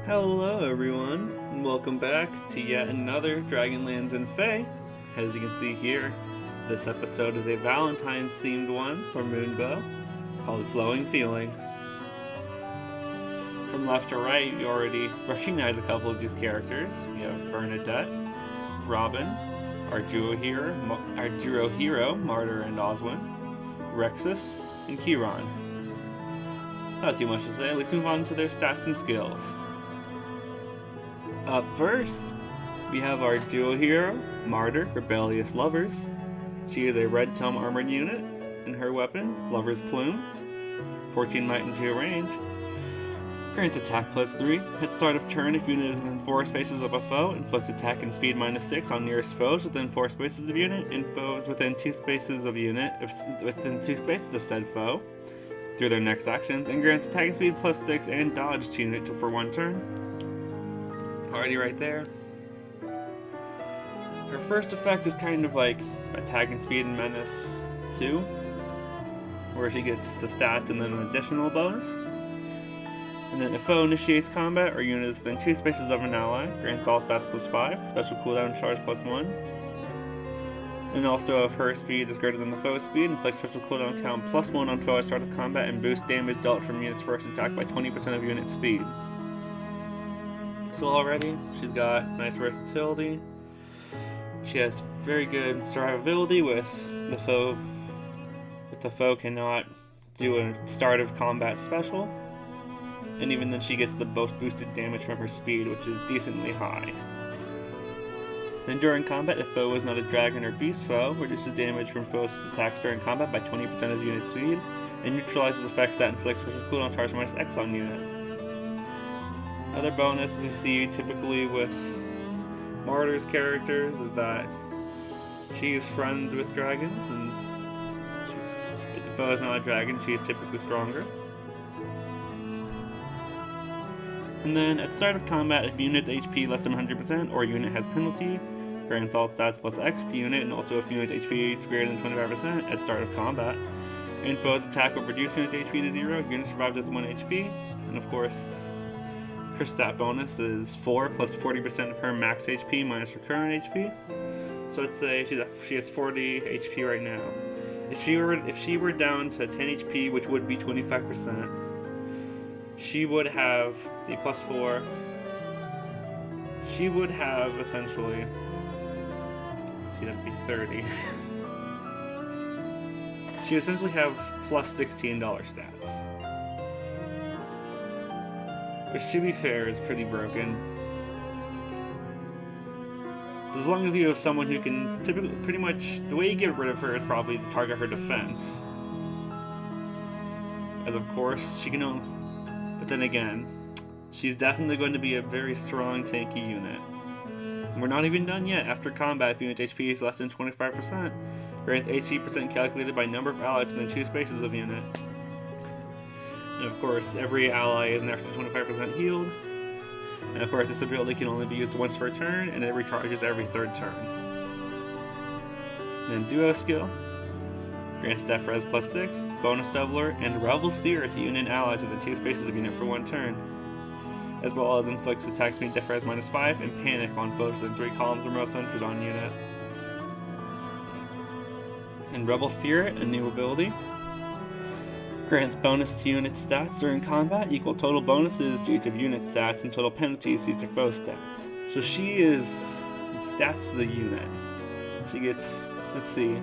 Hello everyone, and welcome back to yet another Dragonlands and Fae. As you can see here, this episode is a Valentine's themed one for Moonglow, called Flowing Feelings. From left to right, you already recognize a couple of these characters. We have Bernadette, Robin, our duo hero, Martyr and Oswin, Rexus, and Chiron. Not too much to say, let's move on to their stats and skills. Up first, we have our duo hero, Martyr, Rebellious Lovers. She is a red tome armored unit, and her weapon, Lover's Plume, 14 might and 2 range. Grants attack +3. At start of turn, if unit is within 4 spaces of a foe, inflicts attack and speed -6 on nearest foes within 4 spaces of unit, and foes within 2 spaces of said foe through their next actions, and grants attack and speed +6 and dodge to unit for 1 turn. Already right there. Her first effect is kind of like attack and speed and menace 2, where she gets the stats and then an additional bonus. And then if foe initiates combat or unit is within 2 spaces of an ally, grants all stats +5, special cooldown charge +1. And also if her speed is greater than the foe's speed, inflicts special cooldown count +1 on foe at start of combat and boosts damage dealt from unit's first attack by 20% of unit speed. So already, she's got nice versatility. She has very good survivability with the foe. If the foe cannot do a start of combat special, and even then she gets the most boosted damage from her speed, which is decently high. Then during combat, if foe is not a dragon or beast foe, reduces damage from foe's attacks during combat by 20% of unit speed, and neutralizes effects that inflict special cooldown charge -X on unit. Other bonuses we see typically with Martyr's characters is that she's friends with dragons, and if the foe is not a dragon, she is typically stronger. And then at start of combat, if unit's HP less than 100% or unit has penalty, grants all stats +X to unit, and also if unit's HP is greater than 25% at start of combat. And foe's attack will reduce unit's HP to 0, unit survives with 1 HP, and of course, her stat bonus is 4 plus 40% of her max HP minus her current HP. So let's say she has 40 HP right now. If she were down to 10 HP, which would be 25%, she would have +4. She would have essentially, that'd be 30. She would essentially have +$16 stats. Which, to be fair, is pretty broken. As long as you have someone who can pretty much, the way you get rid of her is probably to target her defense. As of course, she can only, but then again, she's definitely going to be a very strong tanky unit. And we're not even done yet. After combat, if unit HP is less than 25%, grants HP% calculated by number of allies within 2 spaces of unit. And of course, every ally is an extra 25% healed. And of course, this ability can only be used once per turn, and it recharges every 3rd turn. And then Duo skill grants Def Res +6, Bonus Doubler, and Rebel Spirit to unit and allies within 2 spaces of unit for 1 turn. As well as inflicts attack speed Def Res -5 and Panic on foes within 3 columns or more centered on unit. And Rebel Spirit, a new ability, grants bonus to unit stats during combat equal total bonuses to each of unit stats and total penalties to each of foe stats. So she is stats to the unit. She gets, let's see,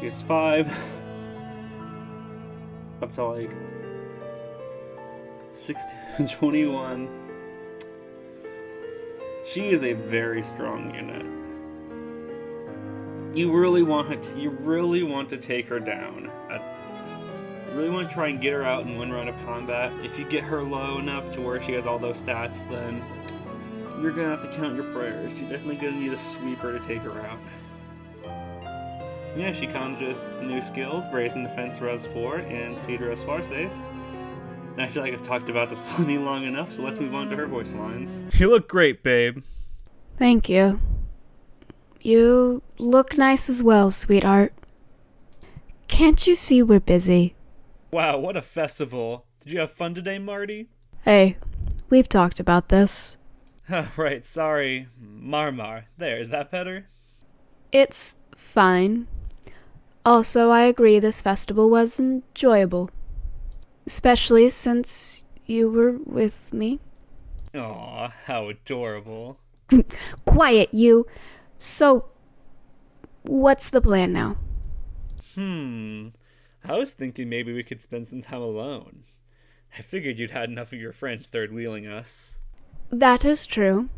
she gets 5 up to like 16, 21. She is a very strong unit. You really want to take her down. You really want to try and get her out in 1 round of combat. If you get her low enough to where she has all those stats, then you're going to have to count your prayers. You're definitely going to need a sweeper to take her out. Yeah, she comes with new skills, Brazen Defense Res 4 and Speed Res 4 save. And I feel like I've talked about this plenty long enough, so let's move on to her voice lines. You look great, babe. Thank you. You look nice as well, sweetheart. Can't you see we're busy? Wow, what a festival. Did you have fun today, Marty? Hey, We've talked about this. Right, sorry. Marmar. There, is that better? It's fine. Also, I agree this festival was enjoyable. Especially since you were with me. Aw, how adorable. Quiet, you. So, what's the plan now? I was thinking maybe we could spend some time alone. I figured you'd had enough of your friends third-wheeling us. That is true.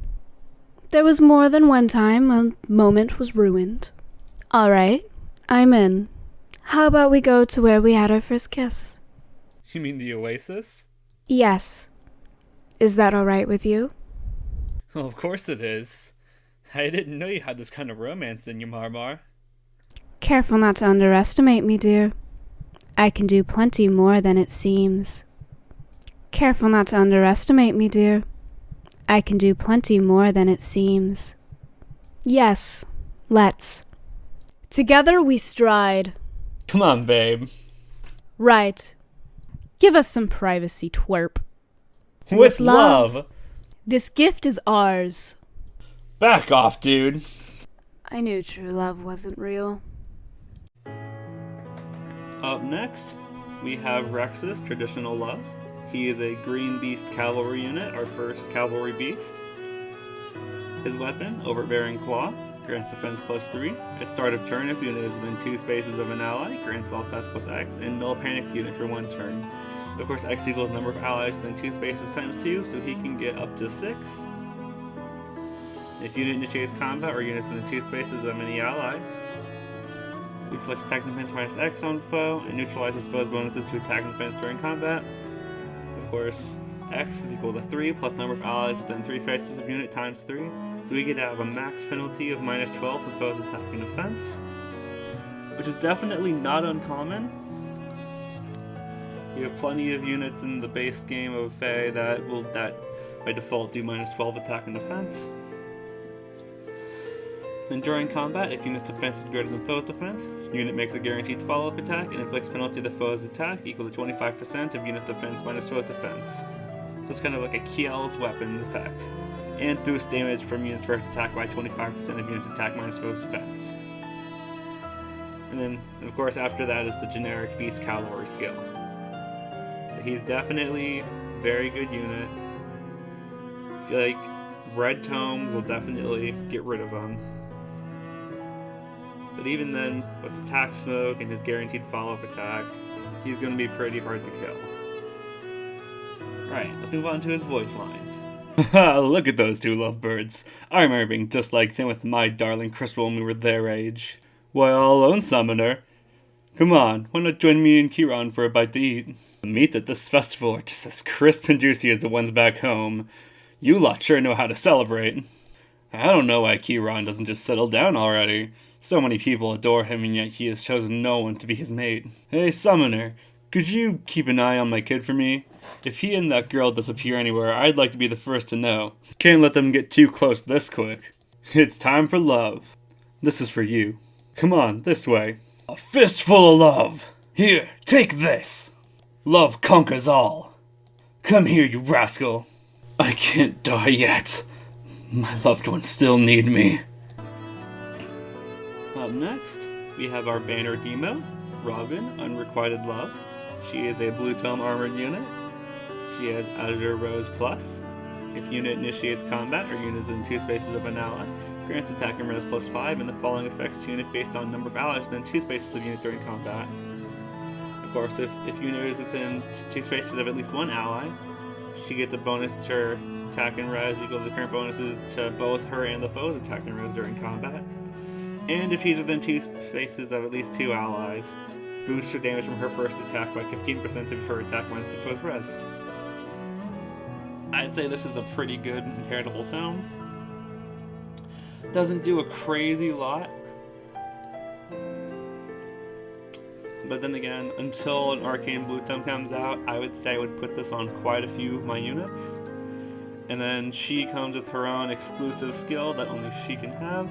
There was more than one time a moment was ruined. Alright, I'm in. How about we go to where we had our first kiss? You mean the Oasis? Yes. Is that alright with you? Well, of course it is. I didn't know you had this kind of romance in you, Marmar. Careful not to underestimate me, dear. I can do plenty more than it seems. Careful not to underestimate me, dear. I can do plenty more than it seems. Yes, let's. Together we stride. Come on, babe. Right. Give us some privacy, twerp. With love. This gift is ours. Back off, dude. I knew true love wasn't real. Up next, we have Rex's Traditional Love. He is a Green Beast Cavalry unit, our first Cavalry Beast. His weapon, Overbearing Claw, grants defense +3. At start of turn, if the unit is within 2 spaces of an ally, grants all stats +X, and null panic to unit for 1 turn. Of course, X equals number of allies within 2 spaces times 2, so he can get up to 6. If unit initiates combat or units within 2 spaces of any ally, inflicts attack and defense -X on foe, and neutralizes foe's bonuses to attack and defense during combat. Of course, X is equal to 3 plus number of allies within 3 spaces of unit times 3, so we get to have a max penalty of -12 for foe's attack and defense, which is definitely not uncommon. You have plenty of units in the base game of Fae that will by default do -12 attack and defense. Then during combat, if unit's defense is greater than foe's defense, unit makes a guaranteed follow-up attack and inflicts penalty to the foe's attack equal to 25% of unit's defense minus foe's defense. So it's kind of like a Kiel's weapon effect. And boosts damage from unit's first attack by 25% of unit's attack minus foe's defense. And then, of course, after that is the generic Beast Cavalry skill. So he's definitely a very good unit. I feel like Red Tomes will definitely get rid of him. But even then, with attack smoke and his guaranteed follow-up attack, he's going to be pretty hard to kill. Alright, let's move on to his voice lines. Look at those two lovebirds. I remember being just like them with my darling Crystal when we were their age. Why, I'll own Summoner. Come on, why not join me and Kiran for a bite to eat? The meats at this festival are just as crisp and juicy as the ones back home. You lot sure know how to celebrate. I don't know why Kiran doesn't just settle down already. So many people adore him, and yet he has chosen no one to be his mate. Hey, Summoner, could you keep an eye on my kid for me? If he and that girl disappear anywhere, I'd like to be the first to know. Can't let them get too close this quick. It's time for love. This is for you. Come on, this way. A fistful of love. Here, take this. Love conquers all. Come here, you rascal. I can't die yet. My loved ones still need me. Up next, we have our banner demo, Robin, Unrequited Love. She is a Blue Tome armored unit. She has Azure Rose Plus. If unit initiates combat or unit is in 2 spaces of an ally, grants attack and res +5 and the following effects to unit based on number of allies within 2 spaces of unit during combat. Of course, if unit is within 2 spaces of at least one ally, she gets a bonus to her attack and res equal to the current bonuses to both her and the foe's attack and res during combat. And if she's within 2 spaces of at least 2 allies, boosts her damage from her first attack by 15% of her attack minus the foe's res. I'd say this is a pretty good heritable tome. Doesn't do a crazy lot. But then again, until an Arcane Blue Tome comes out, I would say I would put this on quite a few of my units. And then she comes with her own exclusive skill that only she can have.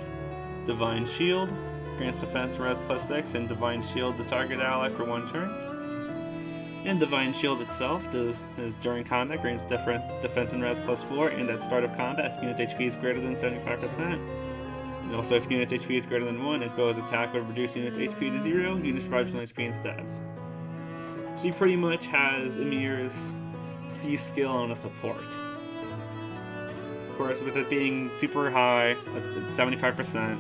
Divine Shield, grants defense res +6 and Divine Shield the target ally for 1 turn. And Divine Shield itself is during combat, grants defense and res +4, and at start of combat, if unit's HP is greater than 75%. And also, if unit's HP is greater than 1, and foe's attack would reduce unit's HP to 0, unit survives from HP instead. She pretty much has Ymir's C skill on a support. Of course, with it being super high, at 75%,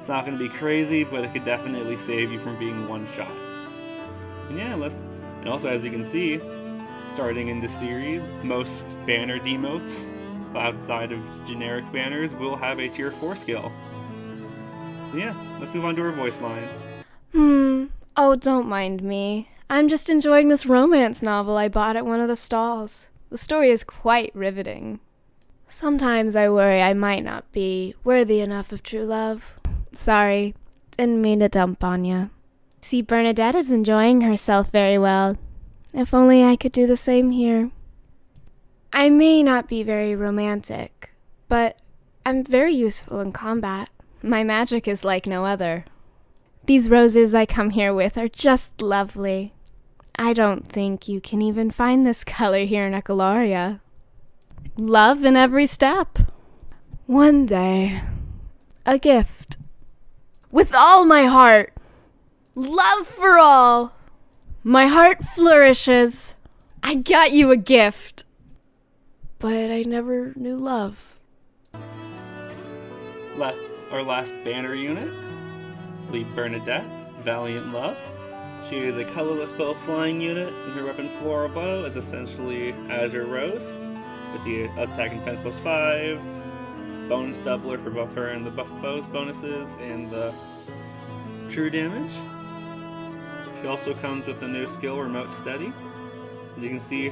it's not going to be crazy, but it could definitely save you from being one-shot. And yeah, and also, as you can see, starting in this series, most banner demotes, outside of generic banners, will have a tier 4 skill. So yeah, let's move on to our voice lines. Oh, don't mind me. I'm just enjoying this romance novel I bought at one of the stalls. The story is quite riveting. Sometimes I worry I might not be worthy enough of true love. Sorry, didn't mean to dump on ya. See, Bernadette is enjoying herself very well. If only I could do the same here. I may not be very romantic, but I'm very useful in combat. My magic is like no other. These roses I come here with are just lovely. I don't think you can even find this color here in Ecoloria. Love in every step. One day, a gift. With all my heart. Love for all. My heart flourishes. I got you a gift. But I never knew love. Our last banner unit, Lead Bernadette, Valiant Love. She is a colorless bow flying unit, and her weapon Floral Bow is essentially Azure Rose, with the attack and defense +5, bonus doubler for both her and the buff foes bonuses, and the true damage. She also comes with a new skill, Remote Steady. As you can see,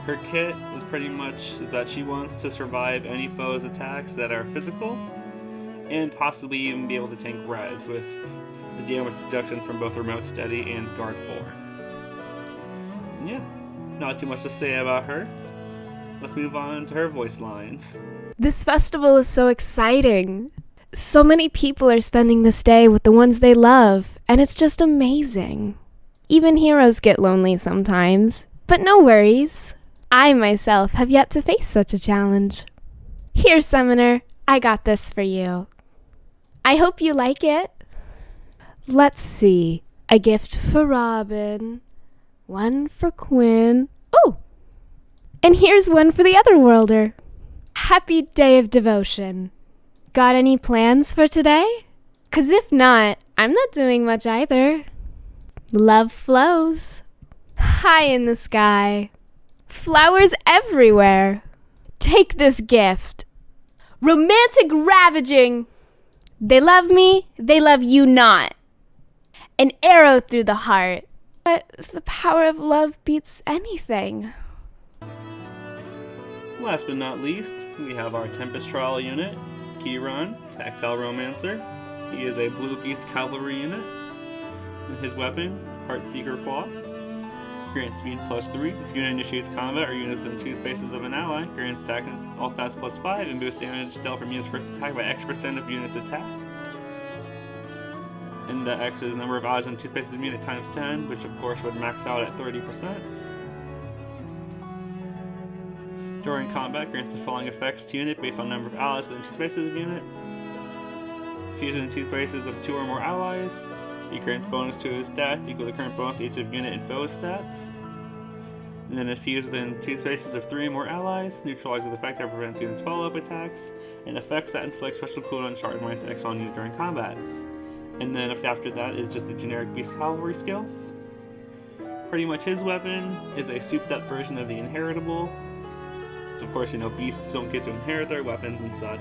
her kit is pretty much that she wants to survive any foe's attacks that are physical, and possibly even be able to tank res with the damage reduction from both Remote Steady and Guard 4. And yeah, not too much to say about her. Let's move on to her voice lines. This festival is so exciting. So many people are spending this day with the ones they love, and it's just amazing. Even heroes get lonely sometimes, but no worries. I myself have yet to face such a challenge. Here, Summoner, I got this for you. I hope you like it. Let's see. A gift for Robin. One for Quinn. Oh! And here's one for the other worlder. Happy Day of Devotion. Got any plans for today? 'Cause if not, I'm not doing much either. Love flows. High in the sky. Flowers everywhere. Take this gift. Romantic ravaging. They love me, they love you not. An arrow through the heart. But the power of love beats anything. Last but not least, we have our Tempest Trial unit, Kieran, Tactile Romancer. He is a Blue Beast Cavalry unit. And his weapon, Heartseeker Claw, grants speed +3. If unit initiates combat or units within 2 spaces of an ally, grants attack and all stats +5 and boosts damage dealt from units first attack by X% of units attack. And the X is the number of allies in 2 spaces of unit times 10, which of course would max out at 30%. During combat, grants the following effects to unit based on number of allies within 2 spaces of unit. If used in 2 spaces of 2 or more allies, he grants bonus to his stats equal to the current bonus to each of unit and foe's stats. And then if used within 2 spaces of 3 or more allies, neutralizes the effect that prevents units' follow-up attacks, and effects that inflict special cooldown charge -X on unit during combat. And then if after that is just the generic Beast Cavalry skill. Pretty much his weapon is a souped up version of the Inheritable. So of course, beasts don't get to inherit their weapons and such.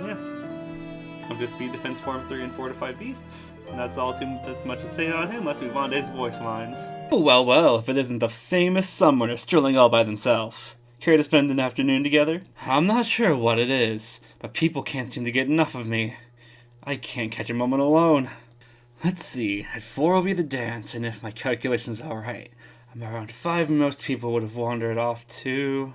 Yeah. Comes with speed, defense, form 3, and fortified beasts. And that's all too much to say about him. Let's move on to his voice lines. Oh, well, if it isn't the famous Summoner strolling all by themselves. Care to spend an afternoon together? I'm not sure what it is, but people can't seem to get enough of me. I can't catch a moment alone. Let's see, at 4 will be the dance, and if my calculations are right, I'm around 5 most people would have wandered off to...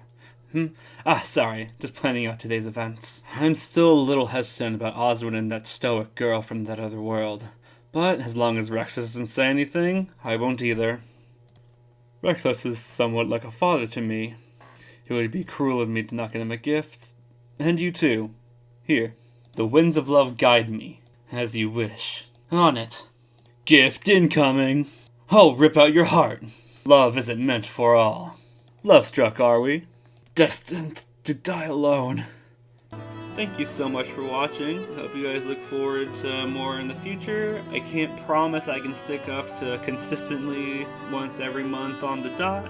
sorry, just planning out today's events. I'm still a little hesitant about Oswald and that stoic girl from that other world, But as long as Rex doesn't say anything, I won't either. Rexus is somewhat like a father to me. It would be cruel of me to not get him a gift. And you too. Here. The winds of love guide me, as you wish. On it. Gift incoming. I'll rip out your heart. Love isn't meant for all. Love struck, are we? Destined to die alone. Thank you so much for watching. Hope you guys look forward to more in the future. I can't promise I can stick up to consistently once every month on the dot,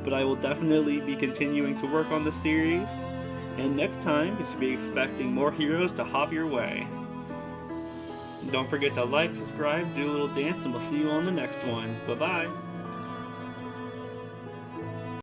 but I will definitely be continuing to work on the series. And next time, you should be expecting more heroes to hop your way. Don't forget to like, subscribe, do a little dance, and we'll see you on the next one. Bye-bye.